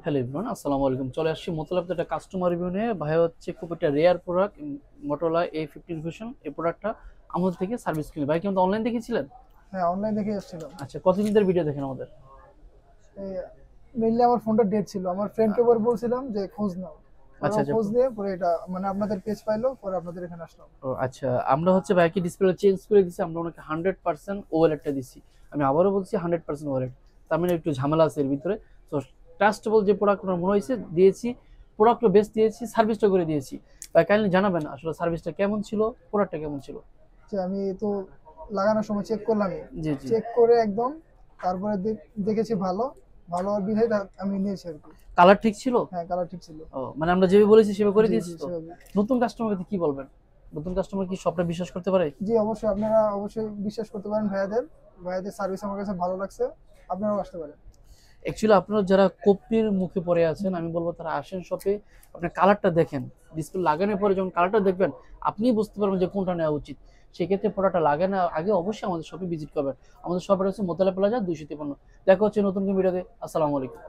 Hello everyone, আসসালামু আলাইকুম। চলে আসছি মোতলাব একটা কাস্টমার রিভিউ নিয়ে। ভাই হচ্ছে খুব একটা rare product, Motorola A15 vision. এই প্রোডাক্টটা আমাদের থেকে সার্ভিস কিনে। ভাই কিন্তু অনলাইন দেখেছিলেন? হ্যাঁ, অনলাইন দেখে এসেছিলাম। আচ্ছা, কতদিন ধরে ভিডিও দেখেন আমাদের? মেইনলি আমার ফোনটা ডেড ছিল, আমার ফ্রেন্ডকে পরে বলছিলাম যে খোঁজ নাও, পরে আচ্ছা ও আচ্ছা। খোঁজ নিয়ে পরে এটা মানে আপনাদের পেজ পাইলো, পরে আপনাদের এখানে আসলাম। ও আচ্ছা, আমরা হচ্ছে ভাইকে ডিসপ্লে চেঞ্জ করে দিছি। আমরা ওনাকে 100% ওয়ালেটটা দিছি। আমি আবারও বলছি 100% ওয়ালেট। তার মানে একটু ঝামেলা আছে এর ভিতরে। তো ট্রাস্টেবল যে প্রোডাক্ট ওনার মনে হয়েছে দিয়েছি, প্রোডাক্টও বেস্ট দিয়েছি, সার্ভিসটা করে দিয়েছি। ভাই কাইন্ডলি জানাবেন আসলে সার্ভিসটা কেমন ছিল, প্রোডাক্টটা কেমন ছিল? যে আমি তো লাগানোর সময় চেক করলাম, জি জি। চেক করে একদম তারপরে দেখেছি ভালো ভালো আর বিধায় আমি নিয়েছি আর কি। কালার ঠিক ছিল? হ্যাঁ, কালার ঠিক ছিল। ও মানে আমরা যেভাবে বলেছি সেভাবে করে জি দিয়েছি জি, তো? সেভাবে। নতুন কাস্টমারকে কি বলবেন? নতুন কাস্টমার কি সবটা বিশ্বাস করতে পারে? জি অবশ্যই, আপনারা অবশ্যই বিশ্বাস করতে পারেন ভাইয়াদের। ভাইয়াদের সার্ভিস আমার কাছে ভালো লাগছে, আপনারাও আসতে পারেন। অ্যাকচুয়ালি আপনারা যারা কপির মুখে পড়ে আছেন, আমি বলবো তারা আসেন শপে, আপনার কালারটা দেখেন। ডিসপ্লে লাগানোর পরে যখন কালারটা দেখবেন, আপনিই বুঝতে পারবেন যে কোনটা নেওয়া উচিত। সেক্ষেত্রে প্রোডাক্টটা লাগানোর আগে অবশ্যই আমাদের শপে ভিজিট করবেন। আমাদের শপের হচ্ছে মোতালা প্লাজা 253। দেখা হচ্ছে নতুন কোনো ভিডিওতে। আসসালামু আলাইকুম।